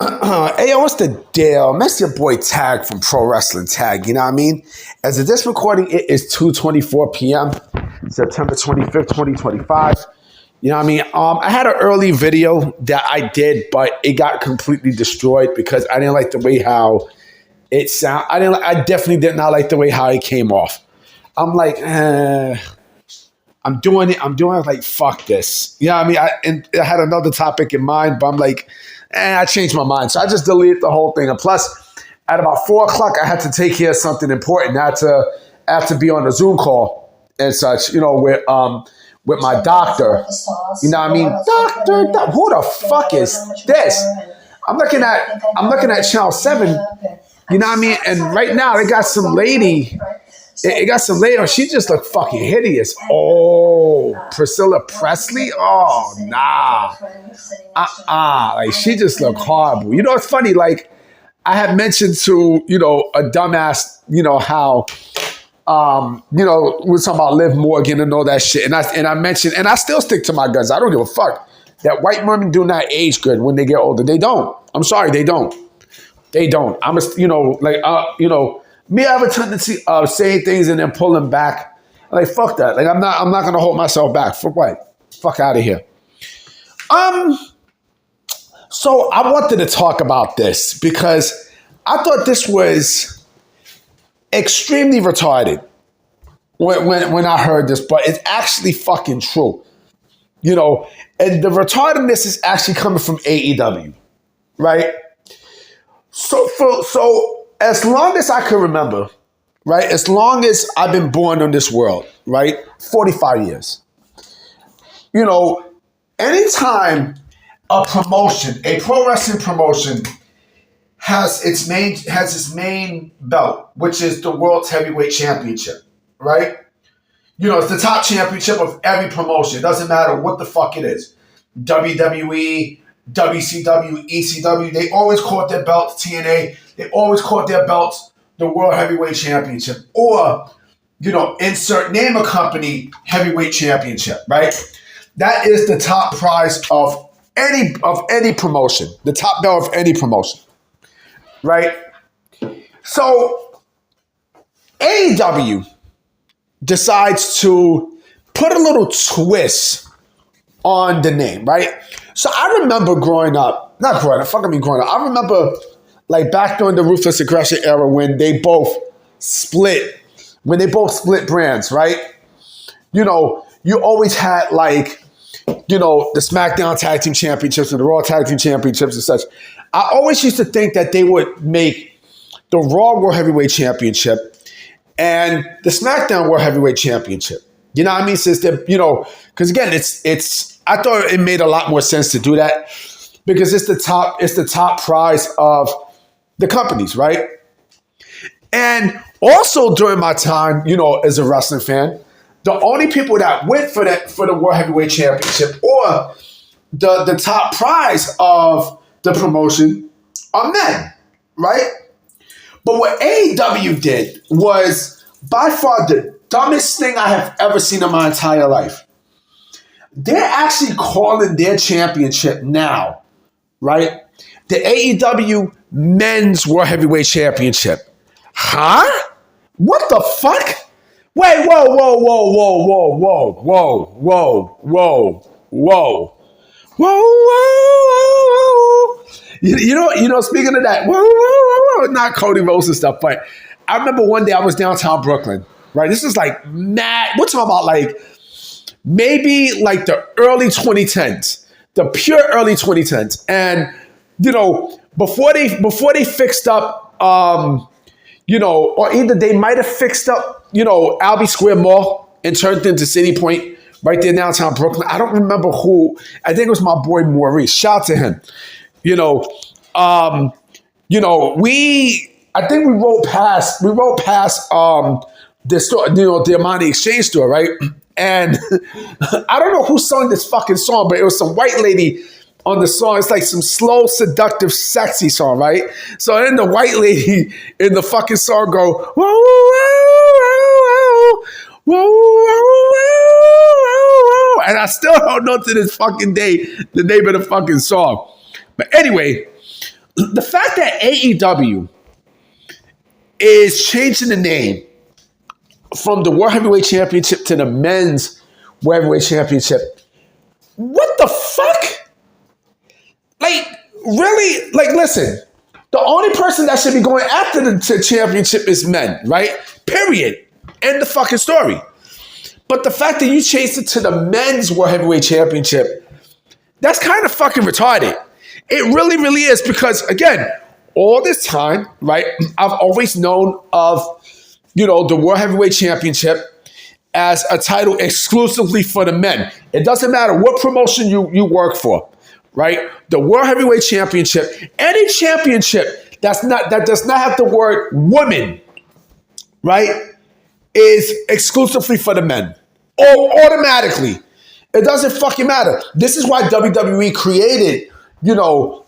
Hey, yo, what's the deal? That's your boy Tag from Pro Wrestling Tag, you know what I mean? As of this recording, it is 2:24 p.m., September 25th, 2025. You know what I mean? I had an early video that I did, but it got completely destroyed because I didn't like the way how it sound. I definitely did not like the way how it came off. I'm like, I'm doing it like, fuck this. You know what I mean? I had another topic in mind, but I'm like, I changed my mind. So I just deleted the whole thing. And plus, at about 4 o'clock, I had to take care of something important. I had to be on a Zoom call and such, with my doctor. You know what I mean? Doctor, who the fuck is this? I'm looking at Channel 7. You know what I mean? And right now, they got some lady. It got some lady. She just looked fucking hideous. Oh, Priscilla Presley? Oh, nah. Like, she just looked horrible. You know, it's funny. Like, I had mentioned to, a dumbass, how, we're talking about Liv Morgan and all that shit. And I mentioned, and I still stick to my guns. I don't give a fuck. That white women do not age good when they get older. They don't. I'm sorry, they don't. They don't. Me, I have a tendency of saying things and then pulling back. Like, fuck that. Like, I'm not gonna hold myself back. For what? Fuck out of here. So I wanted to talk about this because I thought this was extremely retarded when I heard this, but it's actually fucking true. And the retardedness is actually coming from AEW, right? So as long as I can remember, right? As long as I've been born on this world, right? 45 years. Anytime a pro wrestling promotion has its main belt, which is the World Heavyweight Championship, right? It's the top championship of every promotion. It doesn't matter what the fuck it is. WWE, WCW, ECW, they always call it their belts, TNA, they always call their belts the World Heavyweight Championship. Or, insert name a company heavyweight championship, right? That is the top prize of any promotion, the top belt of any promotion, right? So AEW decides to put a little twist on the name, right? So I remember growing up. I remember like back during the Ruthless Aggression era when they both split brands, right? You always had like, the SmackDown Tag Team Championships and the Raw Tag Team Championships and such. I always used to think that they would make the Raw World Heavyweight Championship and the SmackDown World Heavyweight Championship. You know what I mean? Since they're, because again, I thought it made a lot more sense to do that because it's the top prize of the companies, right? And also during my time, as a wrestling fan, the only people that went for the World Heavyweight Championship or the top prize of the promotion are men, right? But what AEW did was by far the dumbest thing I have ever seen in my entire life. They're actually calling their championship now, right? The AEW Men's World Heavyweight Championship. Huh? What the fuck? Wait, whoa. Speaking of that, not Cody Rhodes and stuff, but I remember one day I was downtown Brooklyn, right? This is like mad. We're talking about like maybe like the early 2010s, the pure early 2010s. And, before they fixed up, or either they might have fixed up, Albee Square Mall and turned into City Point right there downtown Brooklyn. I don't remember who. I think it was my boy Maurice. Shout out to him. I think we rode past the store, the Amani Exchange store, right? And I don't know who sung this fucking song, but it was some white lady on the song. It's like some slow, seductive, sexy song, right? So then the white lady in the fucking song go, whoa, whoa, whoa, whoa, whoa, whoa. And I still don't know to this fucking day the name of the fucking song. But anyway, the fact that AEW is changing the name from the World Heavyweight Championship to the Men's World Heavyweight Championship, what the fuck? Like, really? Like, listen, the only person that should be going after the championship is men, right? Period. End the fucking story. But the fact that you changed it to the Men's World Heavyweight Championship, that's kind of fucking retarded. It really, really is, because, again, all this time, right, I've always known of, the World Heavyweight Championship as a title exclusively for the men. It doesn't matter what promotion you work for, right? The World Heavyweight Championship, any championship that does not have the word woman, right, is exclusively for the men. Or automatically. It doesn't fucking matter. This is why WWE created, the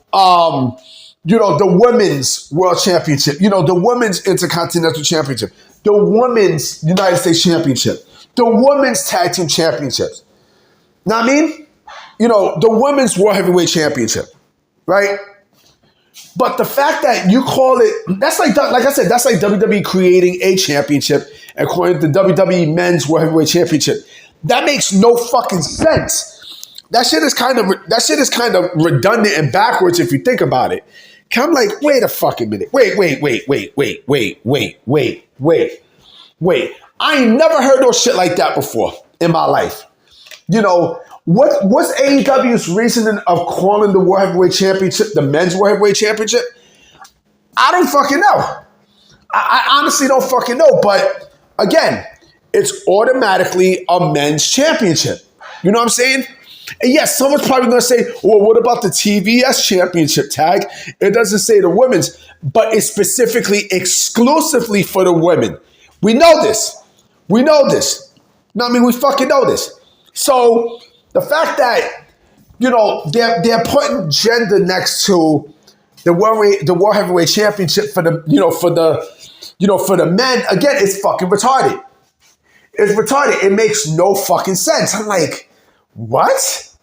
Women's World Championship, the Women's Intercontinental Championship, the Women's United States Championship, the Women's Tag Team Championships. Know what I mean? The Women's World Heavyweight Championship, right? But the fact that you call it, that's like I said, that's like WWE creating a championship and calling it the WWE Men's World Heavyweight Championship. That makes no fucking sense. That shit is kind of redundant and backwards if you think about it. I'm like, wait a fucking minute. Wait. I ain't never heard no shit like that before in my life. What's AEW's reasoning of calling the World Heavyweight Championship the Men's World Heavyweight Championship? I don't fucking know. I honestly don't fucking know. But again, it's automatically a men's championship. You know what I'm saying? And yes, someone's probably going to say, well, what about the TBS championship tag? It doesn't say the women's, but it's specifically exclusively for the women. We know this. We fucking know this. So the fact that, they're putting gender next to the World Heavyweight Championship for the men, again, it's fucking retarded. It's retarded. It makes no fucking sense. I'm like, what?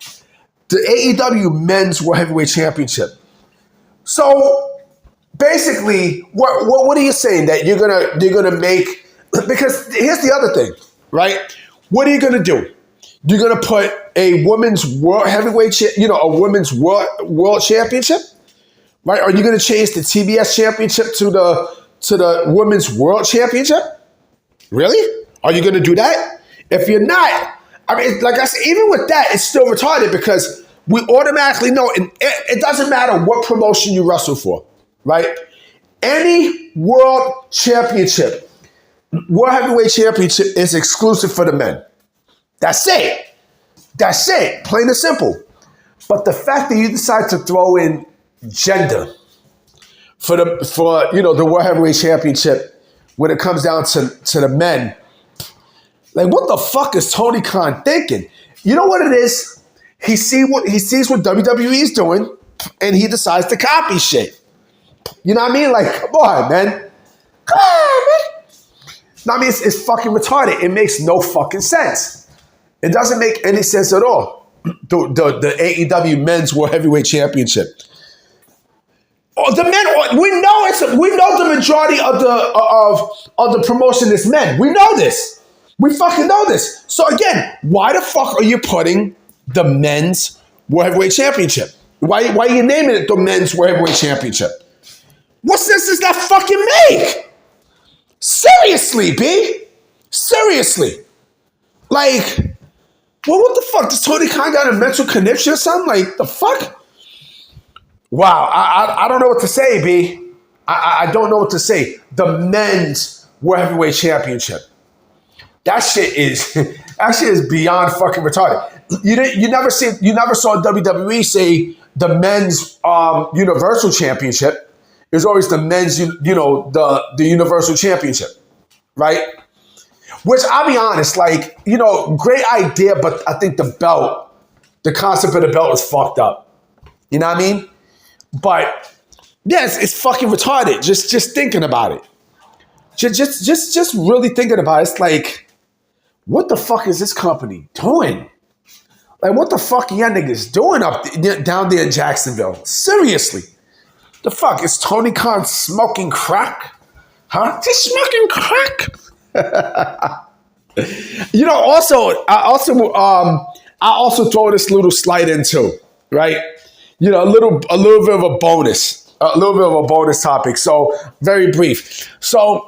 The AEW Men's World Heavyweight Championship. So basically, what are you saying? That you're gonna make? Because here's the other thing, right? What are you gonna do? You're gonna put a women's World Heavyweight, a women's world championship, right? Are you gonna change the TBS championship to the women's world championship? Really? Are you going to do that? If you're not, I mean, like I said, even with that, it's still retarded because we automatically know, and it doesn't matter what promotion you wrestle for, right? Any world championship, World Heavyweight Championship is exclusive for the men. That's it. Plain and simple. But the fact that you decide to throw in gender for the World Heavyweight Championship when it comes down to the men, like, what the fuck is Tony Khan thinking? You know what it is? He sees what WWE is doing, and he decides to copy shit. You know what I mean? Like, come on, man. Come on, man. No, I mean, it's fucking retarded. It makes no fucking sense. It doesn't make any sense at all. The AEW Men's World Heavyweight Championship. Oh, the men. We know the majority of the promotion is men. We know this. We fucking know this. So again, why the fuck are you putting the Men's World Heavyweight Championship? Why are you naming it the Men's World Heavyweight Championship? What sense does that fucking make? Seriously, B? Seriously. Like, well, what the fuck? Does Tony Khan got a mental conniption or something? Like, the fuck? Wow, I don't know what to say, B. I don't know what to say. The Men's World Heavyweight Championship. That shit is beyond fucking retarded. You never saw WWE say the men's Universal Championship is always the men's the Universal Championship, right? Which, I'll be honest, like, great idea, but I think the concept of the belt is fucked up. You know what I mean? But yes, it's fucking retarded. Just thinking about it. Just really thinking about it. It's like, what the fuck is this company doing? Like, what the fuck are y'all niggas doing down there in Jacksonville? Seriously. The fuck? Is Tony Khan smoking crack? Huh? Just smoking crack? I also throw this little slight in too, right? A little bit of a bonus topic. So very brief. So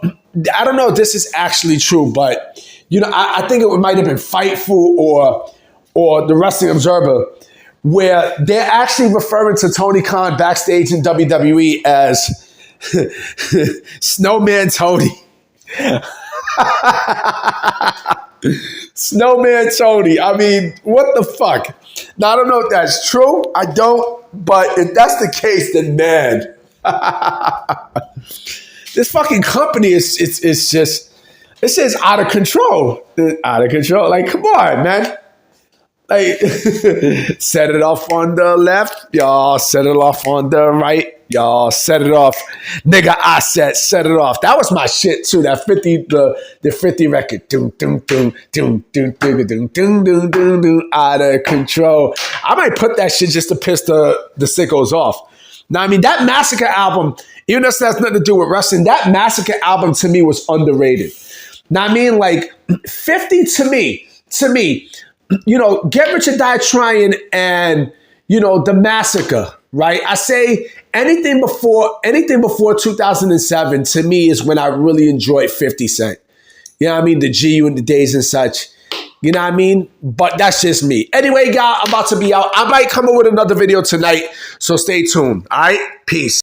I don't know if this is actually true, but I think it might have been Fightful or the Wrestling Observer, where they're actually referring to Tony Khan backstage in WWE as Snowman Tony. Snowman Tony. I mean, what the fuck? Now, I don't know if that's true. I don't. But if that's the case, then man, this fucking company is just, it says out of control. Out of control. Like, come on, man. Like, set it off on the left, y'all. Set it off on the right, y'all. Set it off. Nigga, I set it off. That was my shit too. That 50, the 50 record. Doom, doom, doom, doom, doom, doom, doom, doom, doom, doom, doom. Out of control. I might put that shit just to piss the sickos off. Now, I mean, that Massacre album, even though that has nothing to do with wrestling, that Massacre album to me was underrated. Now, I mean, like 50 to me, Get Rich or Die Trying and, The Massacre, right? I say anything before 2007 to me is when I really enjoyed 50 Cent. You know what I mean? The GU and the Days and such. You know what I mean? But that's just me. Anyway, y'all, I'm about to be out. I might come up with another video tonight, so stay tuned. All right? Peace.